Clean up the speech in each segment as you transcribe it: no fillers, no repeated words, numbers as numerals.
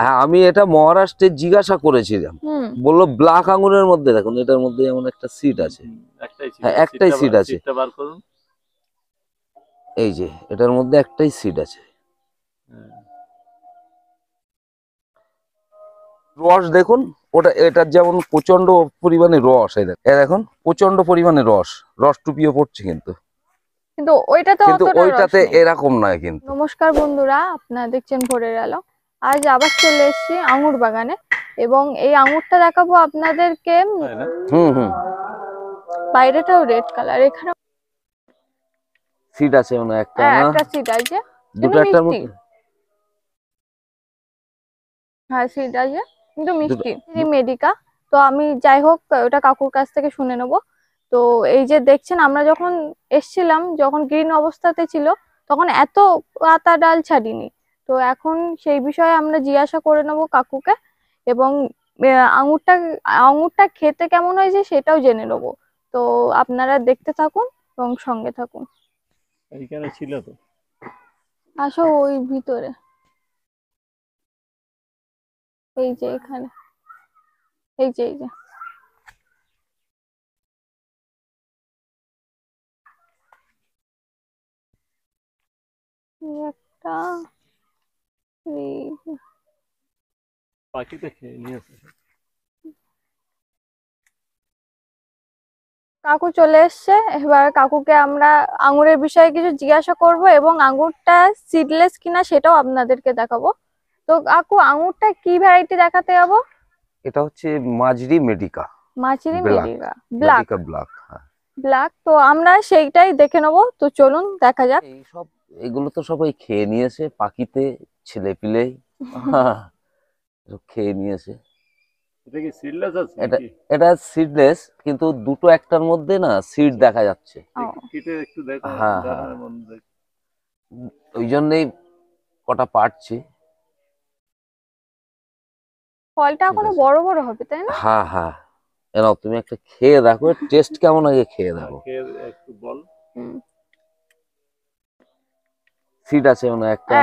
হ্যাঁ, আমি এটা মহারাষ্ট্রে জিজ্ঞাসা করেছিলাম, বললো ব্ল্যাক আঙুরের মধ্যে দেখুন এটার মধ্যে এমন একটা সিড আছে। হ্যাঁ, একটাই সিড আছে, এই যে এটার মধ্যে একটাই সিড আছে। রস দেখুন, ওটা এটার যেমন প্রচন্ড পরিমাণে রস, এই দেখুন প্রচন্ড পরিমাণে রস, রস টুপিয়ে পড়ছে, কিন্তু ওইটাতে এরকম নয় কিন্তু। নমস্কার বন্ধুরা, আপনারা দেখছেন ভোরের আলো। আজ আবার চলে এসেছি আঙুর বাগানে, এবং এই আঙুরটা দেখাবো আপনাদেরকে। বাইরেটাও রেড কালার, এখানে সিড আছে মানে একটা সিড আছে, দুটো একটার মধ্যে। হ্যাঁ, সিড আছে কিন্তু মিষ্টি, মেডিকা। তো আমি যাই হোক ওটা কাকুর কাছ থেকে শুনে নেব। তো এই যে দেখছেন, আমরা যখন এসছিলাম, যখন গ্রিন অবস্থাতে ছিল, তখন এত পাতা ডাল ছাড়িনি। তো এখন সেই বিষয়ে আমরা জিজ্ঞাসা করে নেব কাকুকে, এবং আঙুরটা খেতে কেমন হয়েছে সেটাও জেনে নেব। তো আপনারা দেখতে থাকুন এবং সঙ্গে থাকুন। এইখানে ছিল তো, আসো ওই ভিতরে, এই যে এখানে, এই যে একটা পাখিতে খেয়ে নিয়েছে। কাকু চলে এসছে, এবার কাকুকে আমরা আঙুরের বিষয়ে কিছু জিজ্ঞাসা করব, এবং আঙুরটা সিডলেস কিনা সেটাও আপনাদেরকে দেখাবো। তো কাকু, আঙুরটা কি ভ্যারাইটি দেখাতে যাবো? এটা হচ্ছে মাজরি মেডিকা। মাজরি মেডিকা ব্ল্যাক। ব্ল্যাক, তো আমরা সেইটাই দেখে নেবো। তো চলুন দেখা যাক। এগুলো তো সবাই খেয়ে নিয়েছে, পাখিতে ছেলে পিলে খেয়ে নিয়েছে। এটা সিডলেস, কিন্তু দুটো একটার মধ্যে না সিড দেখা যাচ্ছে। হ্যাঁ, ওই জন্যই কটা পাড়ছি। ফলটা এখনো বড় বড় হবে, তাই না? হ্যাঁ হ্যাঁ, এনাও তুমি একটা খেয়ে দেখো, টেস্ট কেমন আগে খেয়ে দেখো। একটু বল। সিড আছে মানে একটা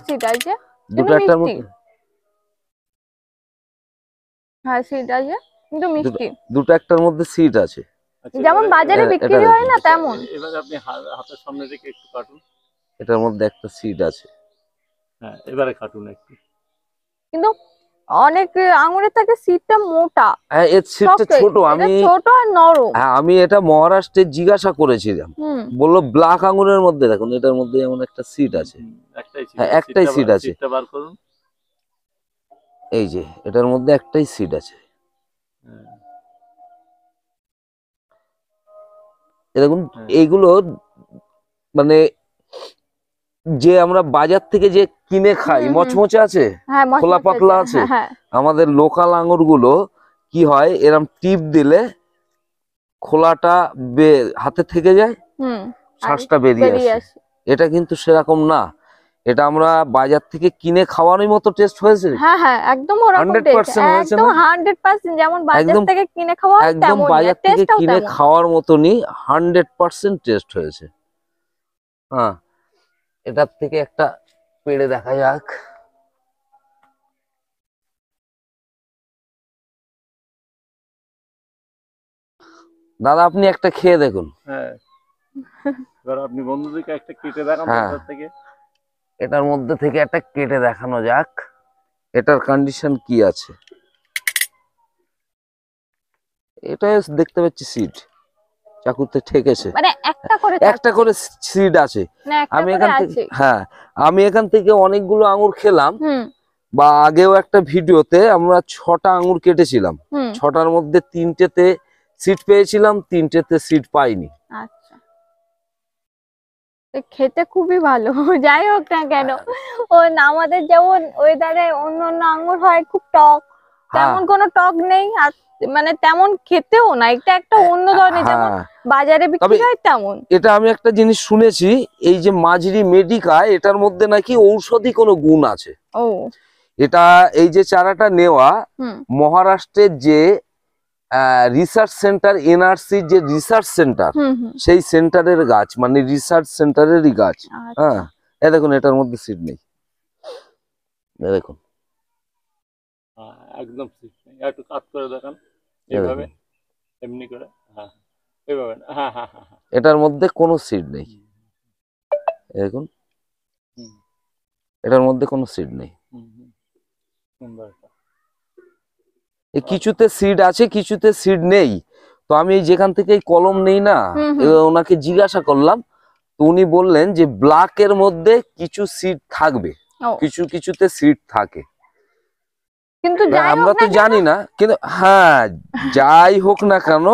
সিড আছে, দুটো একটার মধ্যে। হ্যাঁ, সিড আছে কিন্তু মিষ্টি, দুটো একটার মধ্যে সিড আছে, যেমন বাজারে বিক্রি হয় না তেমন। এবার আপনি হাতের সামনে রেখে একটু কাটুন। এটার মধ্যে একটা সিড আছে। হ্যাঁ, এবারে কাটুন একটু। কিন্তু অনেক আঙুরের থেকে সিডটা মোটা। হ্যাঁ, এর সিডটা ছোট। ছোট আর নরম। হ্যাঁ, আমি এটা মহারাষ্ট্রে জিজ্ঞাসা করেছিলাম, বললো ব্ল্যাক আঙুরের মধ্যে দেখুন এটার মধ্যে এমন একটা সিড আছে। হ্যাঁ, একটাই সিড আছে, সিডটা বার করুন। এই যে এটার মধ্যে একটাই সিড আছে। দেখুন এইগুলো মানে যে আমরা বাজার থেকে যে কিনে খাই, মচমচে আছে, খোলা পাতলা আছে, আমাদের লোকাল আঙুর গুলো কি হয়, এরম টিপ দিলে খোলাটা হাতে থেকে যায়, শ্বাসটা বেরিয়ে আসে। এটা কিন্তু সেরকম না, এটা আমরা বাজার থেকে কিনে খাওয়ানোর মতো টেস্ট হয়েছে। হ্যাঁ হ্যাঁ, একদম ওরকম টেস্ট, একদম 100%, যেমন বাজার থেকে কিনে খাওয়া হয় একদম বাজার থেকে কিনে খাওয়ার মতনই 100% টেস্ট হয়েছে। হ্যাঁ, এটার থেকে একটা পেড়ে দেখা যাক। দাদা, আপনি একটা খেয়ে দেখুন। হ্যাঁ, এবার আপনি বন্ধুদেরকে একটা কেটে দেখান থেকে। এটার মধ্যে থেকে একটা কেটে দেখানো যাক, এটার কন্ডিশন কি আছে। এটা দেখতে পাচ্ছি সিড, চাকুতে ঠেকেছে, মানে একটা করে সিড আছে। আমি এখান থেকে অনেকগুলো আঙুর খেলাম, বা আগেও একটা ভিডিওতে আমরা 6টা আঙুর কেটেছিলাম, 6টার মধ্যে 3টেতে সিড পেয়েছিলাম, 3টেতে সিড পাইনি। আচ্ছা, খেতে খুবই ভালো। যাই হোক না কেন, আমাদের যেমন ওয়েদারে অন্য অন্য আঙুর হয় খুব টক, তেমন কোনো টক নেই, আর মানে তেমন খেতেও না, এটা একটা অন্য ধরনের, যেমন বাজারে বিক্রি হয় তেমন। এটা আমি একটা জিনিস শুনেছি, এই যে মাজরি মেডিকা, এটার মধ্যে নাকি ঔষধি কোনো গুণ আছে। এটা এই যে চারাটা নেওয়া মহারাষ্ট্রের যে রিসার্চ সেন্টার, এনআরসি যে রিসার্চ সেন্টার, সেই সেন্টারের গাছ, মানে রিসার্চ সেন্টারেরই গাছ। হ্যাঁ, দেখুন এটার মধ্যে সিড নেই, দেখুন একদম সিট নেই। একটু কাট করে দেখান এইভাবে, এমনি করে। হ্যাঁ এইভাবে না, হ্যাঁ হ্যাঁ হ্যাঁ হ্যাঁ। এটার মধ্যে কোনো সিড নেই, দেখুন হুম, এটার মধ্যে কোনো সিড নেই। হুম, হুম, সুন্দর এটা। এই কিছুতে সিড আছে, কিছুতে সিড নেই। তো আমি যেখান থেকে এই কলম নেই না, ওনাকে জিজ্ঞাসা করলাম, তো উনি বললেন যে ব্ল্যাকের মধ্যে কিছু সিড থাকবে, কিছু কিছুতে সিড থাকে, কিন্তু আমরা তো জানি না। কিন্তু হ্যাঁ, যাই হোক না কেন,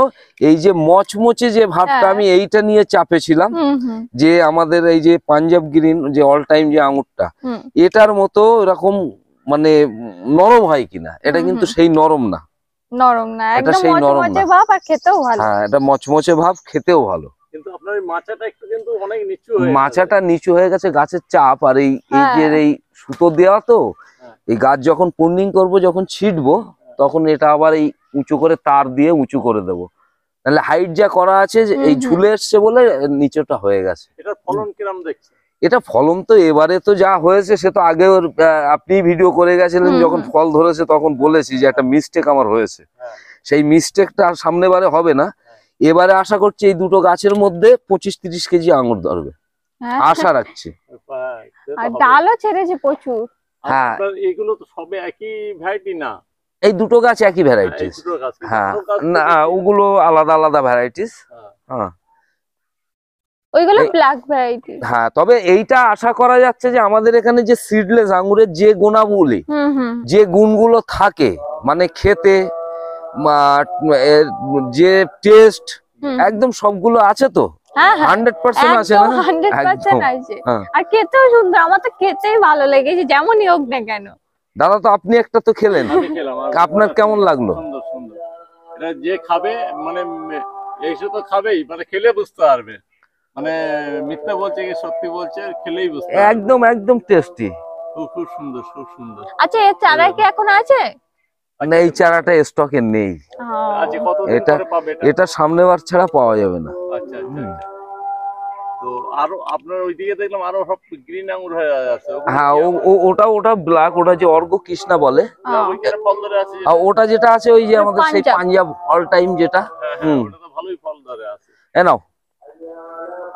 এই যে মচমচে যে ভাবটা, আমি এইটা নিয়ে চাপেছিলাম যে আমাদের এই যে পাঞ্জাব গ্রিন যে অল টাইম যে আঙুরটা, এটার মতো এরকম মানে নরম হয় কিনা, এটা কিন্তু সেই নরম না, নরম না, এটা একদম সেই নরম মচমচে না। ভাব, আর খেতেও ভালো। হ্যাঁ, এটা মচমচে ভাব, খেতেও ভালো। কিন্তু আপনার এই মাচাটা একটু কিন্তু অনেক নিচু হয়ে গেছে। মাচাটা নিচু হয়ে গেছে, গাছের চাপ, আর এই যে এই সুতো দেওয়া, তো এই গাছ যখন পূর্ণিং করব, যখন ছিটবো, তখন এটা আবার এই উঁচু করে তার দিয়ে উঁচু করে দেবো, তাহলে হাইট যা করা আছে এই ঝুলে এসছে বলে নিচেটা হয়ে গেছে। এটার ফলন কিরম দেখছেন? এটা ফলন তো এবারে তো যা হয়েছে, সে তো আগে আপনি ভিডিও করে গেছিলেন, যখন ফল ধরেছে তখন বলেছি যে একটা মিস্টেক আমার হয়েছে, সেই মিস্টেকটা সামনে বারে হবে না। এবারে আশা করছি এই দুটো গাছের মধ্যে 25-30 কেজি আঙুর ধরবে, আশা রাখছি। আর ডালও ছেড়েছে প্রচুর। হ্যাঁ, এগুলো তো সবে একই ভ্যারাইটি না? এই দুটো গাছ একই ভ্যারাইটিস। হ্যাঁ, না ওগুলো আলাদা আলাদা ভ্যারাইটিস। হ্যাঁ, ওইগুলো ব্ল্যাক ভ্যারাইটি। হ্যাঁ, তবে এইটা আশা করা যাচ্ছে যে আমাদের এখানে যে সিডলেস আঙ্গুরের যে গুণাবলী, যে গুণগুলো থাকে, মানে খেতে যে টেস্ট, একদম সবগুলো আছে তো, 100% আছে না? 100% আছে। আর খেতেও সুন্দর, আমার তো খেতেই ভালো লেগেছে, যেমনই হোক না কেন। দাদা, তো আপনি একটা তো খেলেন, আপনার কেমন লাগলো? সুন্দর সুন্দর। এটা যে খাবে মানে এইসব তো খাবেই, মানে খেলে বুঝতে পারবে, মানে মিথ্যা বলছে কি সত্যি বলছে, খেলেই বুঝতে পারবে। একদম একদম টেস্টি, খুব সুন্দর, খুব সুন্দর। আচ্ছা, এর চারা কি এখন আছে? না, এই চারাটা স্টকে নেই। আচ্ছা, কতদিন পরে পাবে এটা? এটা সামনে বার ছাড়া পাওয়া যাবে না। আচ্ছা আচ্ছা। তো আরো আপনার ওইদিকে দেখলাম আরো সব গ্রিন আঙ্গুর হয়ে আছে। হ্যাঁ, ওটা ব্ল্যাক, ওটা যে অর্ঘ্য কৃষ্ণা বলে, ওইখানে ফল ধরে আছে। আর ওটা যেটা আছে ওই যে আমাদের সেই পাঞ্জাব অল টাইম যেটা, ওটা তো ভালোই ফল ধরে আছে। নাও।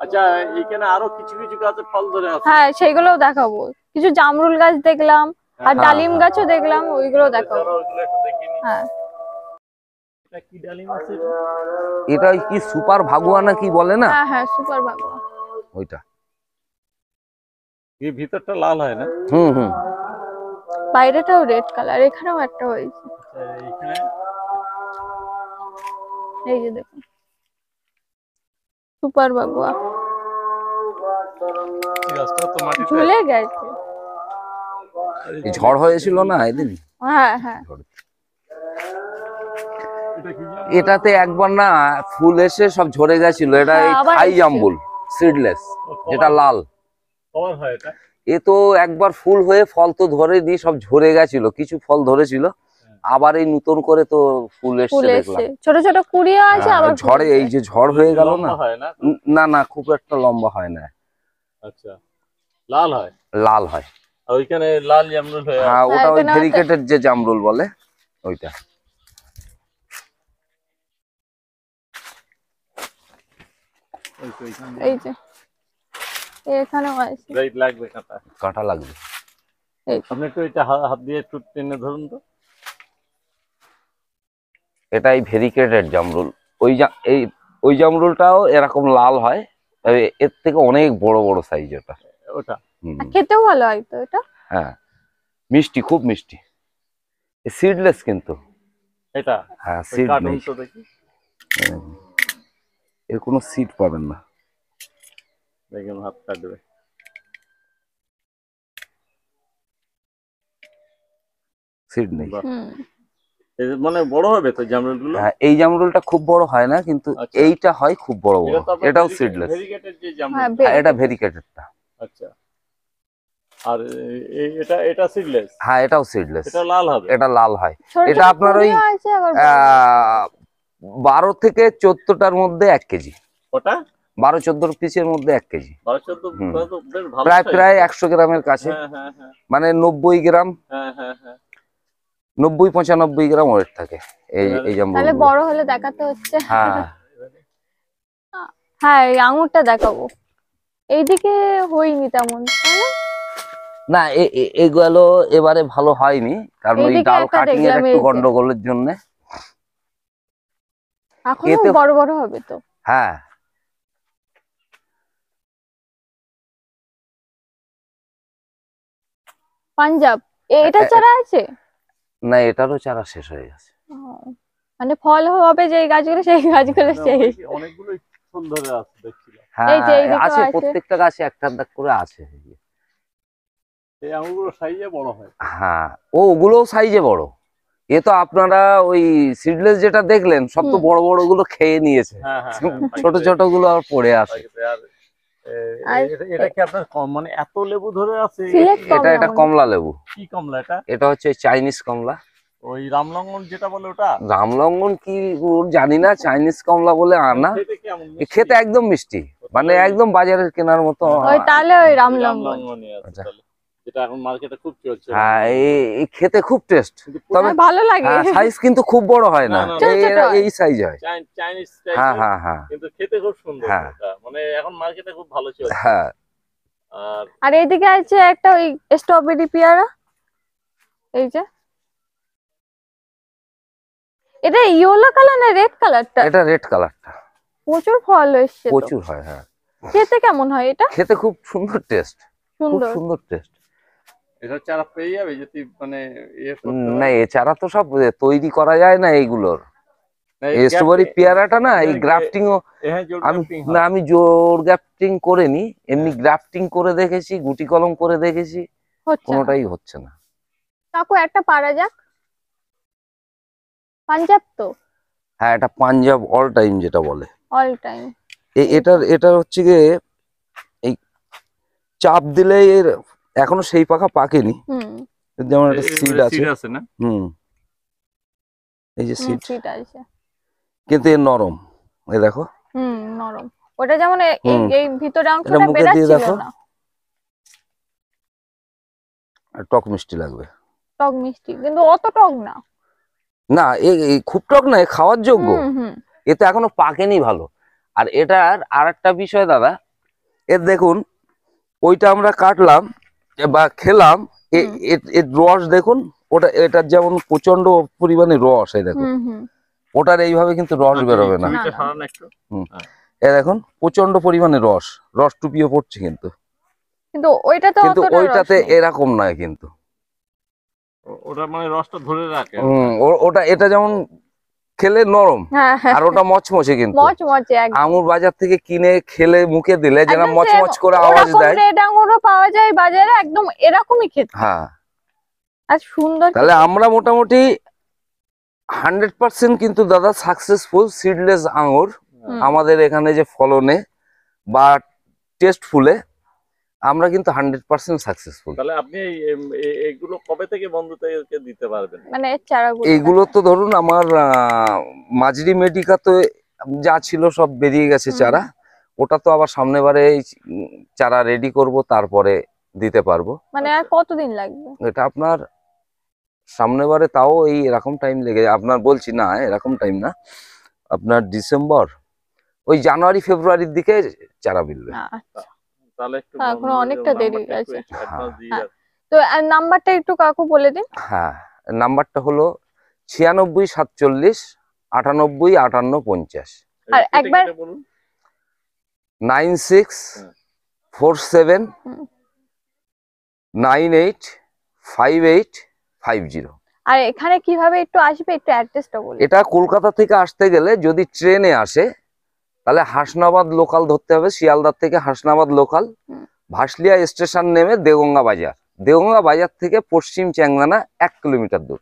আচ্ছা, এখানে আরো কিছু কিছু গাছে ফল ধরে আছে। হ্যাঁ, সেগুলোও দেখাবো। কিছু জামরুল গাছ দেখলাম, আর ডালিম গাছও দেখলাম, ওইগুলো দেখাবো। ওইগুলো একটু দেখিনি। হ্যাঁ, এটা কি ডালিম আছে? এটা কি সুপার ভাগুয়া না কি বলে না? হ্যাঁ হ্যাঁ, সুপার ভাগুয়া ওইটা। এই ভিতরটা লাল হয় না? হুম হুম। বাইরেটাও রেড কালার, এখানেও একটা হয়েছে। এইখানে এই যে দেখুন, সুপার ভাগুয়া গাছটা তো মাটিতে ঝুলে গেছে। ঝড় হয়েছিল না এদিন? হ্যাঁ হ্যাঁ। এটাতে একবার না ফুল এসে সব ঝরে গেছিল, এটা এই থাই জাম্বুল সিডলেস, যেটা লাল। কভার হয় এটা? এ তো একবার ফুল হয়ে ফল তো ধরে দিয়ে সব ঝরে গেছিল, কিছু ফল ধরেছিল, আবার এই নতুন করে তো ফুল এসছে দেখলাম। ছোট ছোট কুড়িও আছে, আবার ঝড়ে এই যে ঝড় হয়ে গেল না। না না, খুব একটা লম্বা হয় না। আচ্ছা, লাল হয়? লাল হয়। আর ওইখানে লাল জামরুল হয়? হ্যাঁ, ওটা ওই ভেরিকেটেড যে জামরুল বলে ওইটা। এই যে এখানেও আছে। রাইট, লাগবে কাঁটা লাগবে। আপনি একটু এটা হাত দিয়ে একটু টেনে ধরুন তো। এটাই ভেরিকেটেড জামরুল। ওই জামরুলটাও এরকম লাল হয়, এর থেকে অনেক বড় বড় সাইজ ওটা। ওটা খেতেও ভালো হয় তো এটা। হ্যাঁ, মিষ্টি, খুব মিষ্টি। সিডলেস কিন্তু এটা। হ্যাঁ, সিড নেই, এর কোনো সিড পাবেন না। দেখুন, হাত কাটবে। সিড নেই। মানে বড় হবে তো জামরুল গুলো? হ্যাঁ, এই জামরুলটা খুব বড় হয় না, কিন্তু এইটা হয় খুব বড় বড়। এটাও সিডলেস। ভেরিকেটেড যে জামরুল, এটা ভেরিকেটেডটা। আচ্ছা। আর এটা সিডলেস? হ্যাঁ, এটাও সিডলেস। এটা লাল হবে? এটা লাল হয়। এটা আপনার ওই 12 থেকে 14টার মধ্যে 1 কেজি। ওটা 12-14 পিসের মধ্যে 1 কেজি। 12-14 প্রায় 100 গ্রামের কাছে, মানে 90 গ্রাম। 90-95 গ্রাম ওয়েট থাকে এই জাম্বো। তাহলে বড় হলে দেখাতে হচ্ছে। হ্যাঁ হ্যাঁ এই আঙুরটা দেখাবো, এইদিকে হয়নি তেমন তাই না? না এগুলো এবারে ভালো হয়নি, কারণ ওই এইদিকে ডাল একটা কাটিং এর দেখলাম, একটু এই যে। গন্ডগোলের জন্য। এখনো এতে বড় বড় হবে তো। হ্যাঁ পাঞ্জাব এটা চারা আছে? না, এটারও চারা শেষ হয়ে গেছে। ও, মানে ফল হবে যে গাছগুলো সেই গাছগুলো শেষ। অনেকগুলো ফুল ধরে আছে দেখছিলাম। হ্যাঁ এই যে এইদিকেও আছে, আছে। প্রত্যেকটা গাছে একটা একটা করে আছে। এই আঙুরগুলো সাইজে বড় হয়। হ্যাঁ ওগুলোও সাইজে বড়। এ তো আপনারা ওই সিডলেস যেটা দেখলেন সব তো বড় বড় গুলো খেয়ে নিয়েছে, হ্যাঁ হ্যাঁ ছোট ছোট গুলো আর পড়ে আছে। এটা কি আপনার মানে এত লেবু ধরে আছে? এটা কমলা লেবু। কি কমলা এটা? এটা হচ্ছে চাইনিজ কমলা। ওই রামলঙ্গন যেটা বলে ওটা? রামলঙ্গন কি জানি না, চাইনিজ কমলা বলে আনা। খেতে একদম মিষ্টি, মানে একদম বাজারের কেনার মতো। ওই তাহলে ওই রামলঙ্গন যেটা এখন মার্কেটে খুব চলছে। হ্যাঁ এই খেতে খুব টেস্ট, তবে ভালো লাগে। সাইজ কিন্তু খুব বড় হয় না, এই সাইজ হয়। চাইনিজ হ্যাঁ হ্যাঁ হ্যাঁ, কিন্তু খেতে খুব সুন্দর। হ্যাঁ মানে এখন মার্কেটে খুব ভালো চলছে। হ্যাঁ। আর এইদিকে আছে একটা ওই স্ট্রবেরি পেয়ারা, এই যে এটা ইয়েলো কালার না রেড কালারটা? এটা রেড কালারটা। প্রচুর ফল এসছে, প্রচুর হয়। হ্যাঁ খেতে কেমন হয় এটা? খেতে খুব সুন্দর টেস্ট, খুব সুন্দর সুন্দর টেস্ট। এটা চারা পেয়ে যাবে যদি মানে না এ চারা তো সব তৈরি করা যায় না এইগুলোর। স্ট্রবেরি পেয়ারাটা না এই গ্রাফটিং ও আমি জোর গ্রাফটিং করিনি, এমনি গ্রাফটিং করে দেখেছি, গুটি কলম করে দেখেছি, কোনোটাই হচ্ছে না। কাকু একটা পারা যাক, পাঞ্জাব তো? হ্যাঁ এটা পাঞ্জাব অল টাইম যেটা বলে, অল টাইম। এটা হচ্ছে গিয়ে এই চাপ দিলে এর এখনো সেই পাকা পাকেনি, যেমন একটা সিড আছে না? এই যে সিড আছে, কিন্তু এর নরম, এই দেখো। নরম। ওটা যেমন এই ভিতরে অংশটা মুখে দিয়ে দেখো, আর টক মিষ্টি লাগবে। টক মিষ্টি, কিন্তু অত টক না। না এই খুব টক না, খাওয়ার যোগ্য। এতে এখনো পাকেনি ভালো। আর এটার আরেকটা বিষয় দাদা, এর দেখুন ওইটা আমরা কাটলাম বা খেলাম, এর রস দেখুন, ওটা এটার যেমন প্রচন্ড পরিমাণে রস, এই দেখুন ওটার এইভাবে কিন্তু রস বেরোবে না। এ দেখুন প্রচন্ড পরিমাণে রস টুপিয়ে পড়ছে, কিন্তু ওইটাতে এরকম নয়, কিন্তু ওটা মানে রসটা ধরে রাখে। ওটা এটা যেমন খেলে নরম, আর ওটা মচমচে, কিন্তু আঙুর বাজার থেকে কিনে খেলে মুখে দিলে যেন মচমচ করে আওয়াজ দেয়, রেড আঙুরও পাওয়া যায় বাজারে, একদম এরকমই খেতে। হ্যাঁ আর সুন্দর। তাহলে আমরা মোটামুটি 100% কিন্তু দাদা সাকসেসফুল সিডলেস আঙুর আমাদের এখানে যে ফলনে বা টেস্টফুলে আমরা কিন্তু 100% সাকসেসফুল। তাহলে আপনি এগুলো কবে থেকে বন্ধুদেরকে দিতে পারবেন? মানে চারাগুলো এইগুলো তো ধরুন আমার মাঝরি মেডিকা তো যা ছিল সব বেরিয়ে গেছে চারা, ওটা তো আবার সামনে বারে চারা রেডি করব, তারপরে দিতে পারবো। মানে আর কতদিন লাগবে এটা আপনার সামনে বারে তাও এই এরকম টাইম লেগে, আপনার বলছি না এরকম টাইম না, আপনার ডিসেম্বর ওই জানুয়ারি ফেব্রুয়ারির দিকে চারা মিলবে। তাহলে একটু এখনো অনেকটা দেরি আছে। তো নাম্বারটা একটু কাকু বলে দিন। হ্যাঁ নাম্বারটা হলো 96 47 98 58 50। আর একবার 96 47 98 58 50। আর এখানে কিভাবে একটু আসবে, একটু অ্যাড্রেসটা বলুন। এটা কলকাতা থেকে আসতে গেলে যদি ট্রেনে আসে তাহলে হাসনাবাদ লোকাল ধরতে হবে, শিয়ালদার থেকে হাসনাবাদ লোকাল, ভাসলিয়া স্টেশন নেমে দেগঙ্গা বাজার, দেগঙ্গা বাজার থেকে পশ্চিম চ্যাংদানা 1 কিলোমিটার দূর।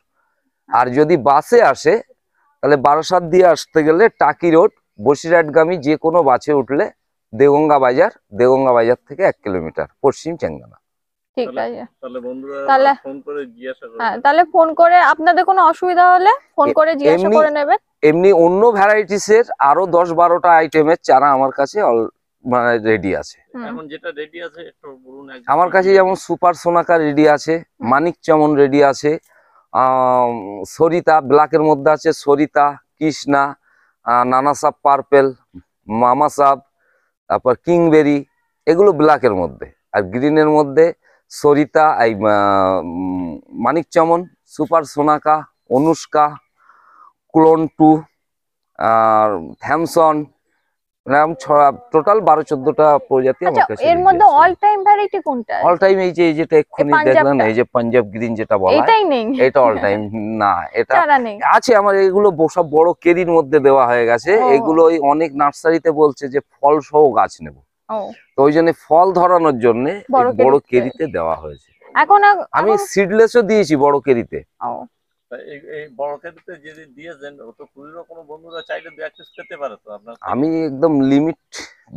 আর যদি বাসে আসে তাহলে বারাসাত দিয়ে আসতে গেলে টাকি রোড বসিরহাটগামী যে কোনো বাসে উঠলে দেগঙ্গা বাজার থেকে 1 কিলোমিটার পশ্চিম চ্যাংদানা। ঠিক আছে, তাহলে বন্ধুরা ফোন করে জিজ্ঞাসা করুন। হ্যাঁ তাহলে ফোন করে আপনাদের কোনো অসুবিধা হলে ফোন করে জিজ্ঞাসা করে নেবেন। এমনি অন্য ভ্যারাইটিসের আরো 10-12টা আইটেমের চারা আমার কাছে মানে রেডি আছে। এখন যেটা রেডি আছে একটু বলুন। আমার কাছে যেমন সুপার সোনাকা রেডি আছে, মানিক চমন রেডি আছে, সরিতা ব্ল্যাকের মধ্যে আছে, সরিতা, কৃষ্ণা, নানা সাব পার্পেল, মামা সাব, তারপর কিংবেরি, এগুলো ব্ল্যাকের মধ্যে। আর গ্রিনের মধ্যে সরিতা, এই মানিক চমন, সুপার সোনাকা, অনুষ্কা, ক্লোন 2, আর থ্যামসন, টোটাল 12-14টা প্রজাতি আমার আচ্ছা, কাছে। এর মধ্যে অল টাইম ভ্যারাইটি কোনটা? অল টাইম এই যে যেটা এক্ষুনি দেখলেন, এই যে পাঞ্জাব গ্রিন যেটা বলা হয়, এটাই নেই, এটা অল টাইম না, এটা চারা নেই। আছে আমার। এগুলো সব বড় কেরির মধ্যে দেওয়া হয়ে গেছে। ও। এগুলো অনেক নার্সারিতে বলছে যে ফল সহ গাছ নেব, ও, তো ওই জন্য ফল ধরানোর জন্য বড় কেরিতে দেওয়া হয়েছে। এখন আমি সিডলেসও দিয়েছি বড় কেরিতে। ও, এই বড় ক্ষেত্রে যদি দিয়েছেন, তো কুড়িরও কোনো বন্ধুরা চাইলে 2-1 পিস পেতে পারে তো আপনার? আমি একদম লিমিট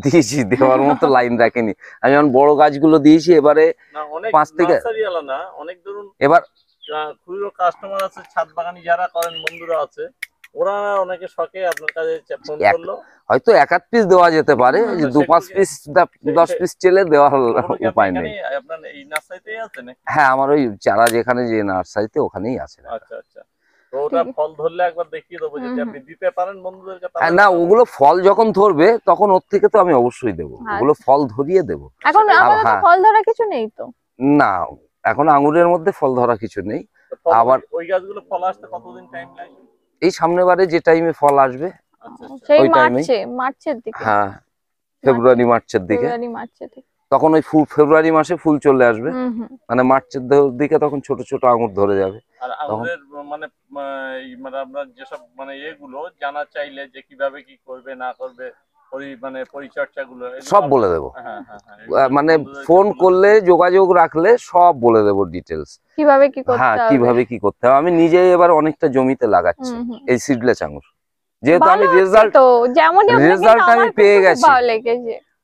দিয়েছি, দেওয়ার মতো লাইন রাখেনি। আমি যখন বড় গাছগুলো দিয়েছি, এবারে 5 থেকে না অনেক ধরুন এবার কুড়িরও কাস্টমার আছে, ছাদ বাগানি যারা করেন বন্ধুরা আছে, ওরা অনেকে শখে আপনার কাছে ফোন করলো, হয়তো 1-8 পিস দেওয়া যেতে পারে, 2-5 পিস 10 পিস চেলে দেওয়ার উপায় নেই। আপনার এই নার্সারিতেই আছে নাকি? হ্যাঁ, আমার ওই চারা যেখানে যে নার্সারিতে ওখানেই আছে। আচ্ছা আচ্ছা, তো ওটা ফল ধরলে একবার দেখিয়ে দেবো, যদি আপনি দিতে পারেন বন্ধুদেরকে। না, ওগুলো ফল যখন ধরবে তখন ওর থেকে তো আমি অবশ্যই দেবো, ওগুলো ফল ধরিয়ে দেবো। এখন আপাতত ফল ধরা কিছু নেই তো? না, এখন আঙুরের মধ্যে ফল ধরা কিছু নেই। আবার ওই গাছগুলো ফল আসতে কতদিন টাইম লাগে? এই সামনের বারে যে টাইমে ফল আসবে, সেই ওই টাইমে, মার্চের দিকে। হ্যাঁ, ফেব্রুয়ারি মার্চের দিকে, তখন ওই ফেব্রুয়ারি মাসে ফুল চলে আসবে, মানে মার্চের দিকে তখন ছোট ছোট আঙুর ধরে যাবে। আর আঙুরের মানে আপনার যেসব মানে এগুলো জানা চাইলে যে কিভাবে কি করবে না করবে, মানে পরিচর্যা গুলো সব বলে দেবো। মানে ফোন করলে, যোগাযোগ রাখলে সব বলে দেবো ডিটেলস, কিভাবে কি করতে হবে। হ্যাঁ, কিভাবে কি করতে হবে। আমি নিজেই এবার অনেকটা জমিতে লাগাচ্ছি এই সিডলেস আঙুর, যেহেতু আমি রেজাল্ট আমি পেয়ে গেছি।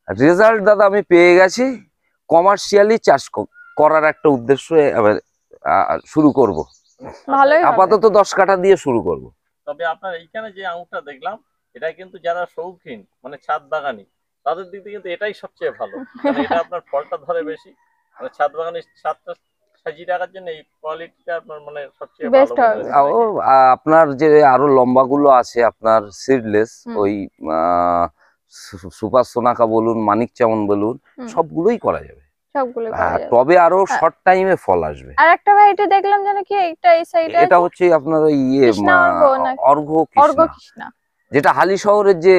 রেজাল্ট দাদা আমি পেয়ে গেছি, কমার্শিয়ালি চাষ করার একটা উদ্দেশ্য এবার শুরু করব। আপাতত 10 কাঠা দিয়ে শুরু করব। তবে আপনার এইখানে যে আঙুরটা দেখলাম, এটা কিন্তু যারা শৌখিন মানে ছাদ বাগানি, তাদের দিক থেকে কিন্তু এটাই সবচেয়ে ভালো, কারণ এটা আপনার ফলটা ধরে বেশি। মানে ছাদ বাগানের ছাদটা সাজিয়ে রাখার জন্য এই কোয়ালিটিটা আপনার মানে সবচেয়ে ভালো। আপনার যে আরো লম্বা গুলো আছে আপনার সিডলেস, ওই সুপার সোনাকা বলুন, মানিক চামন বলুন, সবগুলোই করা যাবে। তবে আরো শর্ট টাইমে ফল আসবে। আর একটা ভ্যারাইটি দেখলাম যেন কি, এটা এই সাইডে, এটা হচ্ছে আপনার ওই অর্ঘ কৃষ্ণা, যেটা হালি শহরের যে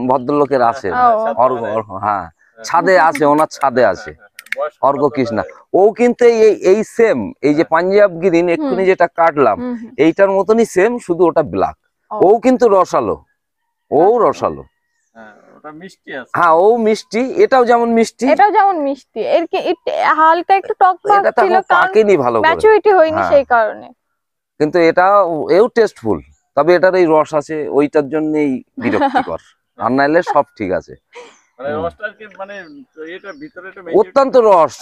ভদ্রলোকের আছে, অর্ঘ, হ্যাঁ, ছাদে আছে, ওনার ছাদে আছে অর্ঘ কৃষ্ণা। ও কিন্তু এই সেম, এই যে পাঞ্জাব গ্রিন এক্ষুনি যেটা কাটলাম, এইটার মতনই সেম, শুধু ওটা ব্ল্যাক। ও কিন্তু রসালো, ও রসালো, হ্যাঁ, ও মিষ্টি, এটাও যেমন মিষ্টি, এর কি হালকা একটু টক ছিল, পাকেনি ভালো করে, ম্যাচুরিটি হয়নি সেই কারণে। কিন্তু এটা এও টেস্টফুল, তবে এটার এই রস আছে, ওইটার জন্যই বিরক্তিকর, আর নাইলে সব ঠিক আছে। অত্যন্ত রস।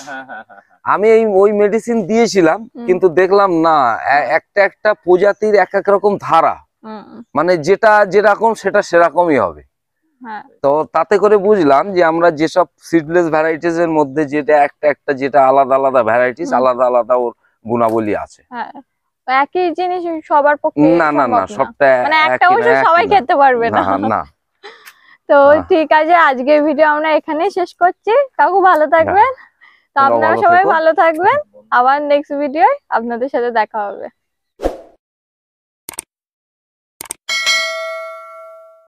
আমি ওই মেডিসিন দিয়েছিলাম, কিন্তু দেখলাম না, একটা একটা প্রজাতির এক এক রকম ধারা, মানে যেটা যেরকম সেটা সেরকমই হবে। তো তাতে করে বুঝলাম যে আমরা যেসব সিডলেস ভ্যারাইটিস এর মধ্যে যেটা একটা একটা যেটা আলাদা আলাদা ভ্যারাইটিস, আলাদা আলাদা ওর গুণাবলী আছে। একই জিনিস সবার পক্ষে না না না, সবটা মানে একটা ওষুধ সবাই খেতে পারবে না। না। তো ঠিক আছে, আজকের ভিডিও আমরা এখানেই শেষ করছি। কাকু ভালো থাকবেন, তো আপনারা সবাই ভালো থাকবেন। আবার নেক্সট ভিডিওয় আপনাদের সাথে দেখা হবে।